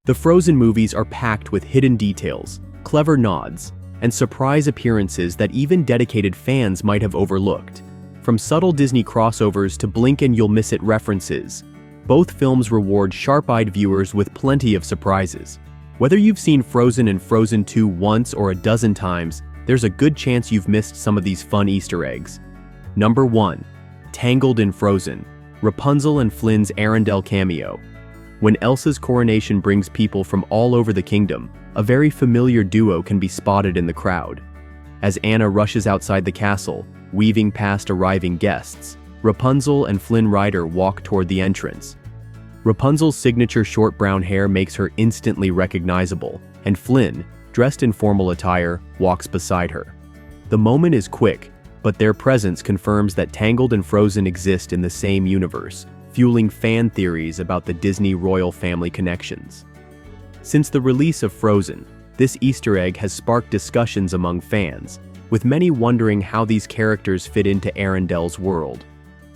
The Frozen movies are packed with hidden details, clever nods, and surprise appearances that even dedicated fans might have overlooked. From subtle Disney crossovers to blink-and-you'll-miss-it references, both films reward sharp-eyed viewers with plenty of surprises. Whether you've seen Frozen and Frozen 2 once or a dozen times, there's a good chance you've missed some of these fun Easter eggs. Number 1. Tangled in Frozen. Rapunzel and Flynn's Arendelle cameo. When Elsa's coronation brings people from all over the kingdom, a very familiar duo can be spotted in the crowd. As Anna rushes outside the castle, weaving past arriving guests, Rapunzel and Flynn Rider walk toward the entrance. Rapunzel's signature short brown hair makes her instantly recognizable, and Flynn, dressed in formal attire, walks beside her. The moment is quick, but their presence confirms that Tangled and Frozen exist in the same universe, fueling fan theories about the Disney royal family connections. Since the release of Frozen, this Easter egg has sparked discussions among fans, with many wondering how these characters fit into Arendelle's world.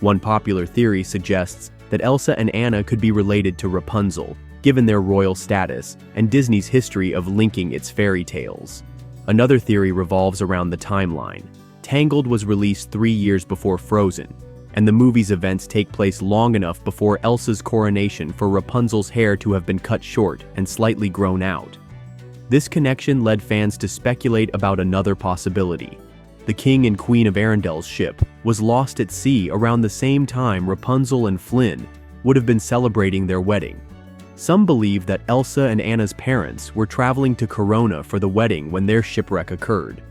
One popular theory suggests that Elsa and Anna could be related to Rapunzel, given their royal status and Disney's history of linking its fairy tales. Another theory revolves around the timeline. Tangled was released 3 years before Frozen, and the movie's events take place long enough before Elsa's coronation for Rapunzel's hair to have been cut short and slightly grown out. This connection led fans to speculate about another possibility. The King and Queen of Arendelle's ship was lost at sea around the same time Rapunzel and Flynn would have been celebrating their wedding. Some believe that Elsa and Anna's parents were traveling to Corona for the wedding when their shipwreck occurred.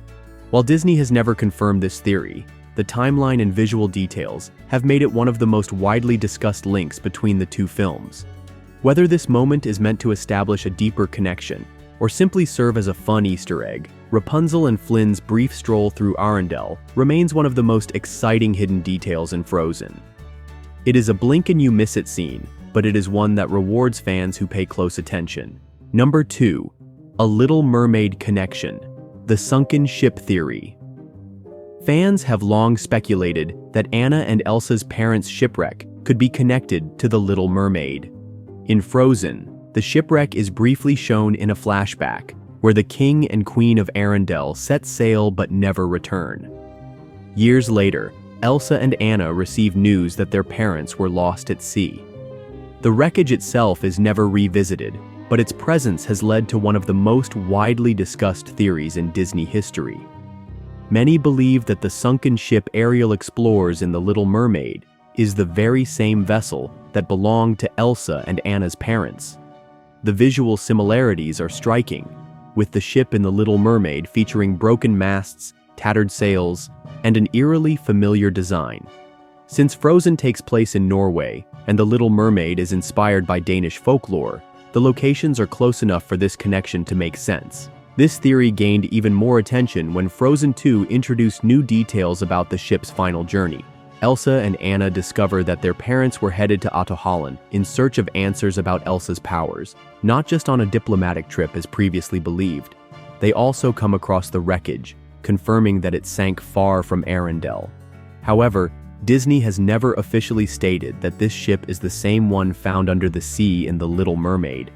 While Disney has never confirmed this theory, the timeline and visual details have made it one of the most widely discussed links between the two films. Whether this moment is meant to establish a deeper connection or simply serve as a fun Easter egg, Rapunzel and Flynn's brief stroll through Arendelle remains one of the most exciting hidden details in Frozen. It is a blink-and-you-miss-it scene, but it is one that rewards fans who pay close attention. Number 2. A Little Mermaid connection. The sunken ship theory. Fans have long speculated that Anna and Elsa's parents' shipwreck could be connected to the Little Mermaid. In Frozen, the shipwreck is briefly shown in a flashback, where the King and Queen of Arendelle set sail but never return. Years later, Elsa and Anna receive news that their parents were lost at sea. The wreckage itself is never revisited, but its presence has led to one of the most widely discussed theories in Disney history. Many believe that the sunken ship Ariel explores in The Little Mermaid is the very same vessel that belonged to Elsa and Anna's parents. The visual similarities are striking, with the ship in The Little Mermaid featuring broken masts, tattered sails, and an eerily familiar design. Since Frozen takes place in Norway and The Little Mermaid is inspired by Danish folklore, the locations are close enough for this connection to make sense. This theory gained even more attention when Frozen 2 introduced new details about the ship's final journey. Elsa and Anna discover that their parents were headed to Ahtohallan in search of answers about Elsa's powers, not just on a diplomatic trip as previously believed. They also come across the wreckage, confirming that it sank far from Arendelle. However, Disney has never officially stated that this ship is the same one found under the sea in The Little Mermaid.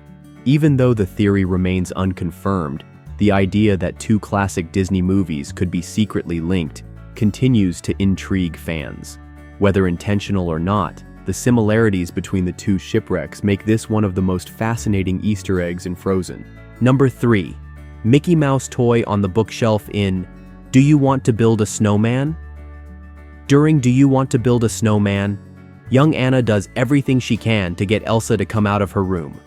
Even though the theory remains unconfirmed, the idea that two classic Disney movies could be secretly linked continues to intrigue fans. Whether intentional or not, the similarities between the two shipwrecks make this one of the most fascinating Easter eggs in Frozen. Number 3. Mickey Mouse toy on the bookshelf in Do You Want to Build a Snowman? During Do You Want to Build a Snowman, young Anna does everything she can to get Elsa to come out of her room.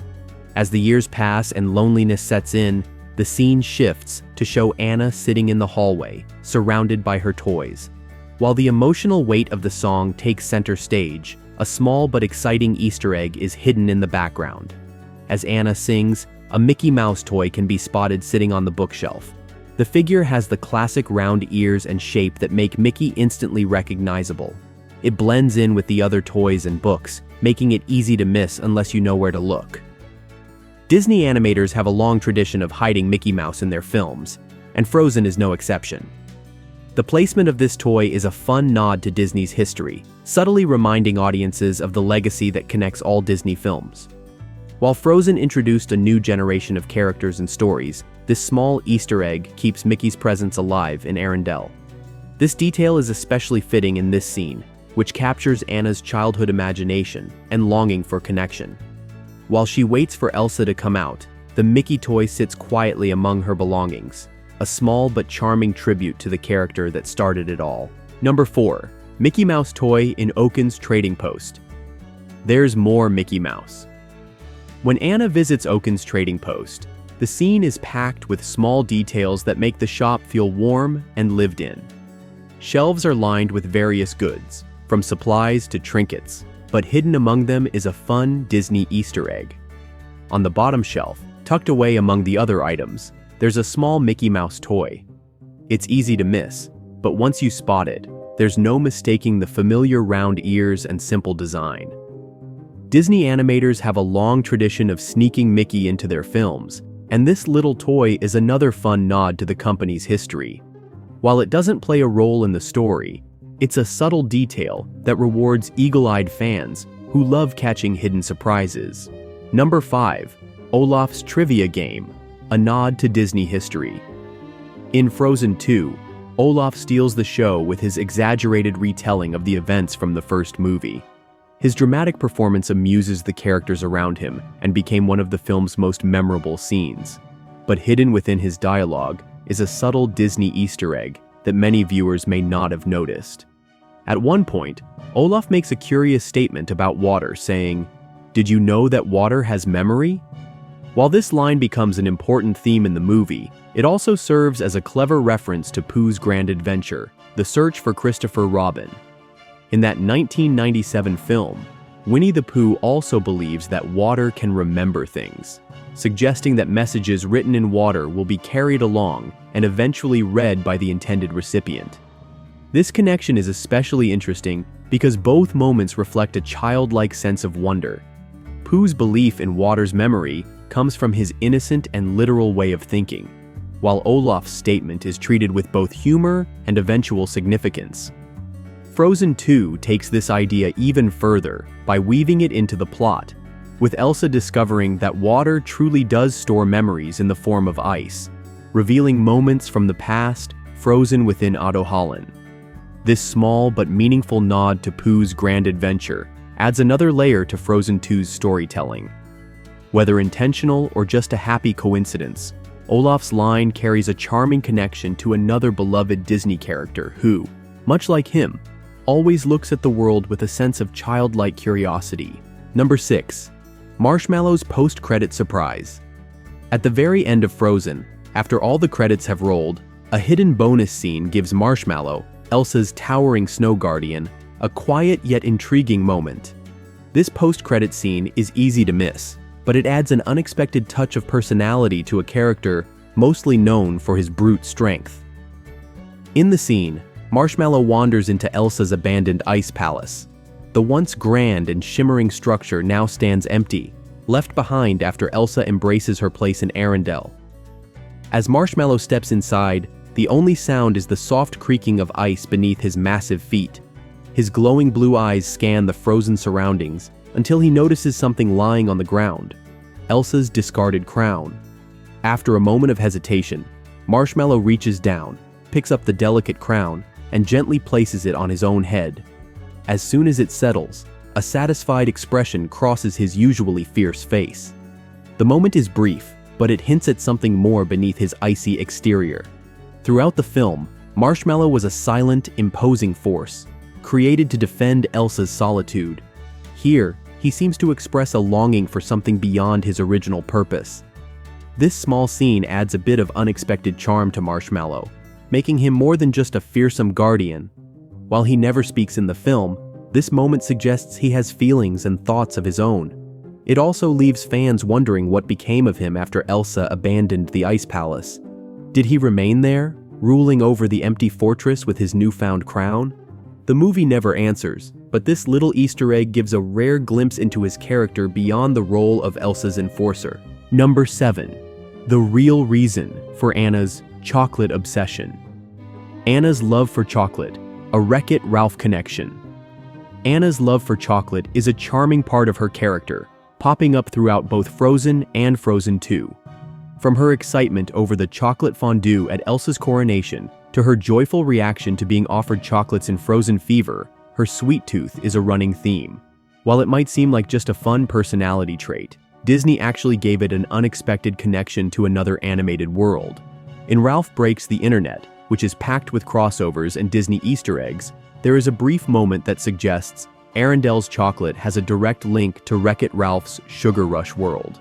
As the years pass and loneliness sets in, the scene shifts to show Anna sitting in the hallway, surrounded by her toys. While the emotional weight of the song takes center stage, a small but exciting Easter egg is hidden in the background. As Anna sings, a Mickey Mouse toy can be spotted sitting on the bookshelf. The figure has the classic round ears and shape that make Mickey instantly recognizable. It blends in with the other toys and books, making it easy to miss unless you know where to look. Disney animators have a long tradition of hiding Mickey Mouse in their films, and Frozen is no exception. The placement of this toy is a fun nod to Disney's history, subtly reminding audiences of the legacy that connects all Disney films. While Frozen introduced a new generation of characters and stories, this small Easter egg keeps Mickey's presence alive in Arendelle. This detail is especially fitting in this scene, which captures Anna's childhood imagination and longing for connection. While she waits for Elsa to come out, the Mickey toy sits quietly among her belongings, a small but charming tribute to the character that started it all. Number 4. Mickey Mouse toy in Oaken's trading post. There's more Mickey Mouse. When Anna visits Oaken's trading post, the scene is packed with small details that make the shop feel warm and lived in. Shelves are lined with various goods, from supplies to trinkets, but hidden among them is a fun Disney Easter egg. On the bottom shelf, tucked away among the other items, there's a small Mickey Mouse toy. It's easy to miss, but once you spot it, there's no mistaking the familiar round ears and simple design. Disney animators have a long tradition of sneaking Mickey into their films, and this little toy is another fun nod to the company's history. While it doesn't play a role in the story, it's a subtle detail that rewards eagle-eyed fans who love catching hidden surprises. Number 5. Olaf's Trivia Game, a nod to Disney history. In Frozen 2, Olaf steals the show with his exaggerated retelling of the events from the first movie. His dramatic performance amuses the characters around him and became one of the film's most memorable scenes. But hidden within his dialogue is a subtle Disney Easter egg that many viewers may not have noticed. At one point, Olaf makes a curious statement about water, saying, "Did you know that water has memory?" While this line becomes an important theme in the movie, it also serves as a clever reference to Pooh's grand adventure, the search for Christopher Robin. In that 1997 film, Winnie the Pooh also believes that water can remember things, suggesting that messages written in water will be carried along and eventually read by the intended recipient. This connection is especially interesting because both moments reflect a childlike sense of wonder. Pooh's belief in water's memory comes from his innocent and literal way of thinking, while Olaf's statement is treated with both humor and eventual significance. Frozen 2 takes this idea even further by weaving it into the plot, with Elsa discovering that water truly does store memories in the form of ice, revealing moments from the past frozen within Otto Holland. This small but meaningful nod to Pooh's grand adventure adds another layer to Frozen 2's storytelling. Whether intentional or just a happy coincidence, Olaf's line carries a charming connection to another beloved Disney character who, much like him, always looks at the world with a sense of childlike curiosity. Number 6. Marshmallow's post-credit surprise. At the very end of Frozen, after all the credits have rolled, a hidden bonus scene gives Marshmallow, Elsa's towering snow guardian, a quiet yet intriguing moment. This post-credit scene is easy to miss, but it adds an unexpected touch of personality to a character mostly known for his brute strength. In the scene, Marshmallow wanders into Elsa's abandoned ice palace. The once grand and shimmering structure now stands empty, left behind after Elsa embraces her place in Arendelle. As Marshmallow steps inside, the only sound is the soft creaking of ice beneath his massive feet. His glowing blue eyes scan the frozen surroundings until he notices something lying on the ground: Elsa's discarded crown. After a moment of hesitation, Marshmallow reaches down, picks up the delicate crown, and gently places it on his own head. As soon as it settles, a satisfied expression crosses his usually fierce face. The moment is brief, but it hints at something more beneath his icy exterior. Throughout the film, Marshmallow was a silent, imposing force, created to defend Elsa's solitude. Here, he seems to express a longing for something beyond his original purpose. This small scene adds a bit of unexpected charm to Marshmallow, making him more than just a fearsome guardian. While he never speaks in the film, this moment suggests he has feelings and thoughts of his own. It also leaves fans wondering what became of him after Elsa abandoned the Ice Palace. Did he remain there, ruling over the empty fortress with his newfound crown? The movie never answers, but this little Easter egg gives a rare glimpse into his character beyond the role of Elsa's enforcer. Number 7. The real reason for Anna's chocolate obsession. Anna's love for chocolate, a Wreck-It Ralph connection. Anna's love for chocolate is a charming part of her character, popping up throughout both Frozen and Frozen 2. From her excitement over the chocolate fondue at Elsa's coronation to her joyful reaction to being offered chocolates in Frozen Fever, her sweet tooth is a running theme. While it might seem like just a fun personality trait, Disney actually gave it an unexpected connection to another animated world. In Ralph Breaks the Internet, which is packed with crossovers and Disney Easter eggs, there is a brief moment that suggests Arendelle's chocolate has a direct link to Wreck-It Ralph's Sugar Rush world.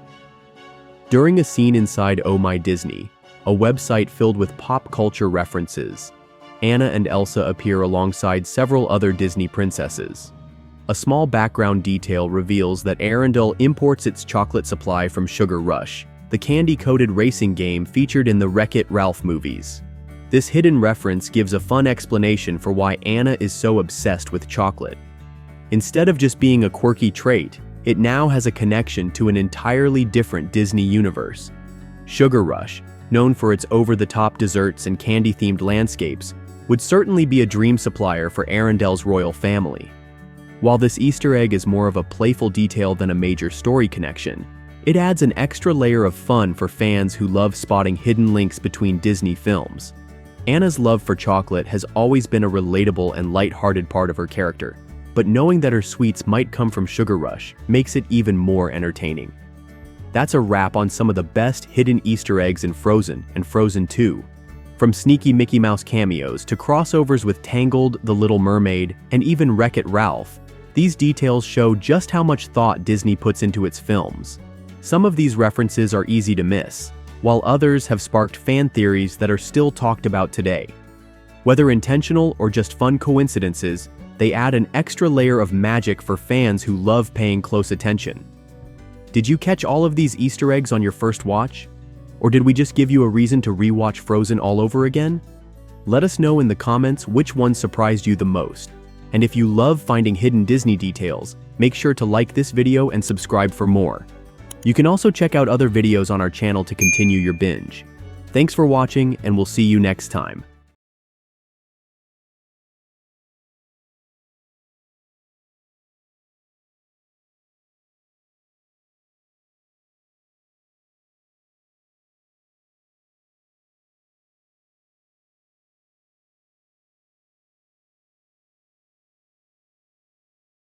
During a scene inside Oh My Disney, a website filled with pop culture references, Anna and Elsa appear alongside several other Disney princesses. A small background detail reveals that Arendelle imports its chocolate supply from Sugar Rush, the candy-coated racing game featured in the Wreck-It Ralph movies. This hidden reference gives a fun explanation for why Anna is so obsessed with chocolate. Instead of just being a quirky trait, it now has a connection to an entirely different Disney universe. Sugar Rush, known for its over-the-top desserts and candy-themed landscapes, would certainly be a dream supplier for Arendelle's royal family. While this Easter egg is more of a playful detail than a major story connection, it adds an extra layer of fun for fans who love spotting hidden links between Disney films. Anna's love for chocolate has always been a relatable and light-hearted part of her character, but knowing that her sweets might come from Sugar Rush makes it even more entertaining. That's a wrap on some of the best hidden Easter eggs in Frozen and Frozen 2. From sneaky Mickey Mouse cameos to crossovers with Tangled, The Little Mermaid, and even Wreck-It Ralph, these details show just how much thought Disney puts into its films. Some of these references are easy to miss, while others have sparked fan theories that are still talked about today. Whether intentional or just fun coincidences, they add an extra layer of magic for fans who love paying close attention. Did you catch all of these Easter eggs on your first watch? Or did we just give you a reason to rewatch Frozen all over again? Let us know in the comments which one surprised you the most. And if you love finding hidden Disney details, make sure to like this video and subscribe for more. You can also check out other videos on our channel to continue your binge. Thanks for watching, and we'll see you next time.